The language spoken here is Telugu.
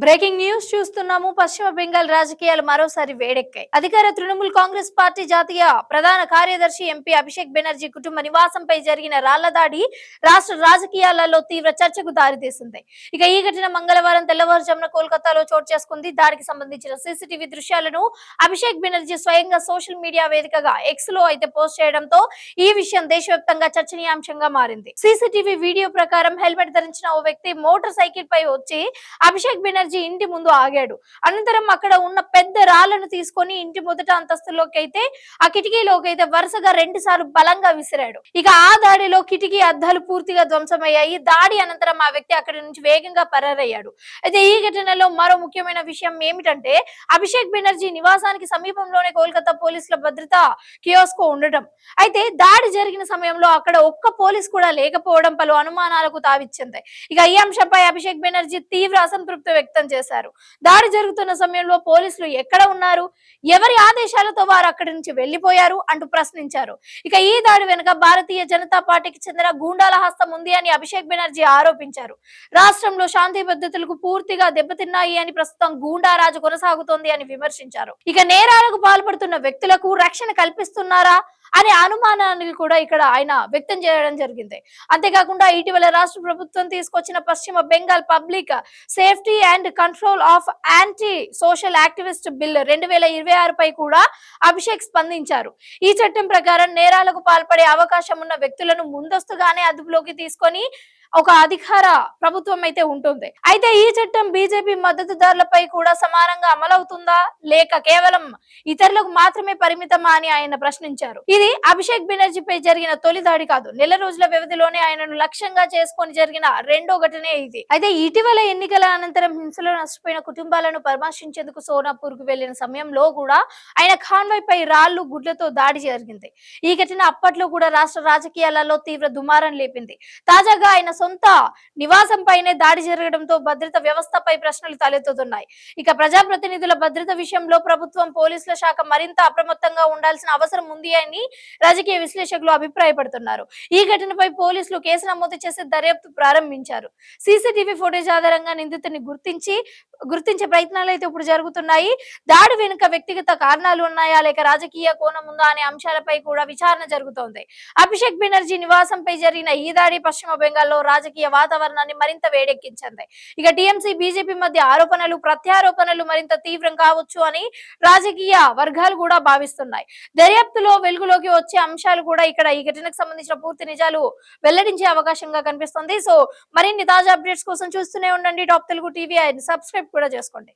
బ్రేకింగ్ న్యూస్ చూస్తున్నాము. పశ్చిమ బెంగాల్ రాజకీయాలు మరోసారి వేడెక్కాయి. అధికార తృణమూల్ కాంగ్రెస్ పార్టీ జాతీయ ప్రధాన కార్యదర్శి ఎంపీ అభిషేక్ బెనర్జీ కుటుంబ నివాసంపై జరిగిన రాళ్ల దాడి రాష్ట్ర రాజకీయాలలో తీవ్ర చర్చకు దారితీసింది. ఇక ఈ ఘటన మంగళవారం తెల్లవారుజామున కోల్కతాలో చోటు చేసుకుంది. దాడికి సంబంధించిన సీసీటీవీ దృశ్యాలను అభిషేక్ బెనర్జీ స్వయంగా సోషల్ మీడియా వేదికగా ఎక్స్ లో అయితే పోస్ట్ చేయడంతో ఈ విషయం దేశవ్యాప్తంగా చర్చనీయాంశంగా మారింది. సీసీటీవీ వీడియో ప్రకారం హెల్మెట్ ధరించిన ఓ వ్యక్తి మోటార్ సైకిల్ పై వచ్చి అభిషేక్ బెనర్జీ ఇంటి ముందు ఆగాడు. అనంతరం అక్కడ ఉన్న పెద్ద రాళ్లను తీసుకొని ఇంటి మొదట అంతస్తులోకి అయితే ఆ కిటికీలోకి అయితే వరుసగా 2 సార్లు బలంగా విసిరాడు. ఇక ఆ దాడిలో కిటికీ అద్దాలు పూర్తిగా ధ్వంసమయ్యాయి. దాడి అనంతరం ఆ వ్యక్తి అక్కడి నుంచి వేగంగా పరారయ్యాడు. అయితే ఈ ఘటనలో మరో ముఖ్యమైన విషయం ఏమిటంటే అభిషేక్ బెనర్జీ నివాసానికి సమీపంలోనే కోల్కతా పోలీసుల భద్రతా కియోస్కో ఉండటం. అయితే దాడి జరిగిన సమయంలో అక్కడ ఒక్క పోలీస్ కూడా లేకపోవడం పలు అనుమానాలకు తావిచ్చింది. ఇక ఈ అంశంపై అభిషేక్ బెనర్జీ తీవ్ర అసంతృప్తి వ్యక్తం చేశారు. దాడి జరుగుతున్న సమయంలో పోలీసులు ఎక్కడ ఉన్నారు, ఎవరి ఆదేశాలతో వారు అక్కడి నుంచి వెళ్లిపోయారు అంటూ ప్రశ్నించారు. ఇక ఈ దాడి వెనుక భారతీయ జనతా పార్టీకి చెందిన గూండాల హస్తం ఉంది అని అభిషేక్ బెనర్జీ ఆరోపించారు. రాష్ట్రంలో శాంతి భద్రతలకు పూర్తిగా దెబ్బతిన్నాయి అని, ప్రస్తుతం గూండా రాజు కొనసాగుతోంది అని విమర్శించారు. ఇక నేరాలకు పాల్పడుతున్న వ్యక్తులకు రక్షణ కల్పిస్తున్నారా అనే అనుమానాన్ని కూడా ఇక్కడ ఆయన వ్యక్తం చేయడం జరిగింది. అంతేకాకుండా ఇటీవల రాష్ట్ర ప్రభుత్వం తీసుకొచ్చిన పశ్చిమ Bengal public safety and control of anti social activist bill 2026 పై కూడా అభిషేక్ స్పందించారు. ఈ చట్టం ప్రకారం నేరాలకు పాల్పడే అవకాశం ఉన్న వ్యక్తులను ముందస్తుగానే అదుపులోకి తీసుకొని ఒక అధికార ప్రభుత్వం అయితే ఉంటుంది. అయితే ఈ చట్టం బీజేపీ మద్దతుదారులపై కూడా సమానంగా అమలవుతుందా లేక కేవలం ఇతరులకు మాత్రమే పరిమితమా అని ఆయన ప్రశ్నించారు. ఇది అభిషేక్ బెనర్జీపై జరిగిన తొలి దాడి కాదు. నెల రోజుల వ్యవధిలోనే ఆయనను లక్ష్యంగా చేసుకొని జరిగిన రెండో ఘటనే ఇది. అయితే ఇటీవల ఎన్నికల అనంతరం హింసలో నష్టపోయిన కుటుంబాలను పరామర్శించేందుకు సోనాపూర్ కు వెళ్లిన సమయంలో కూడా ఆయన ఖాన్వాయ్ పై రాళ్లు గుడ్లతో దాడి జరిగింది. ఈ ఘటన అప్పట్లో కూడా రాష్ట్ర రాజకీయాలలో తీవ్ర దుమారం లేపింది. తాజాగా ఆయన సొంత నివాసంపైనే దాడి జరగడంతో భద్రత వ్యవస్థపై ప్రశ్నలు తలెత్తుతున్నాయి. ఇక ప్రజాప్రతినిధుల భద్రత విషయంలో ప్రభుత్వం, పోలీసుల శాఖ మరింత అప్రమత్తంగా ఉండాల్సిన అవసరం ఉంది అని రాజకీయ విశ్లేషకులు అభిప్రాయపడుతున్నారు. ఈ ఘటనపై పోలీసులు కేసు నమోదు చేసి దర్యాప్తు ప్రారంభించారు. సీసీటీవీ ఫుటేజ్ ఆధారంగా నిందితుని గుర్తించే ప్రయత్నాలు అయితే ఇప్పుడు జరుగుతున్నాయి. దాడి వెనుక వ్యక్తిగత కారణాలు ఉన్నాయా లేక రాజకీయ కోణం ఉందా అనే అంశాలపై కూడా విచారణ జరుగుతోంది. అభిషేక్ బెనర్జీ నివాసంపై జరిగిన ఈ దాడి పశ్చిమ బెంగాల్లో రాజకీయ వాతావరణాన్ని మరింత వేడెక్కించింది. ఇక టీఎంసీ, బీజేపీ మధ్య ఆరోపణలు, ప్రత్యారోపణలు మరింత తీవ్రం కావచ్చు అని రాజకీయ వర్గాలు కూడా భావిస్తున్నాయి. దర్యాప్తులో వెలుగులోకి వచ్చే అంశాలు కూడా ఇక్కడ ఈ ఘటనకు సంబంధించిన పూర్తి నిజాలు వెల్లడించే అవకాశంగా కనిపిస్తుంది. సో మరిన్ని తాజా అప్డేట్స్ కోసం చూస్తూనే ఉండండి టాప్ తెలుగు టీవీ. సబ్స్క్రైబ్ కూడా చేసుకోండి.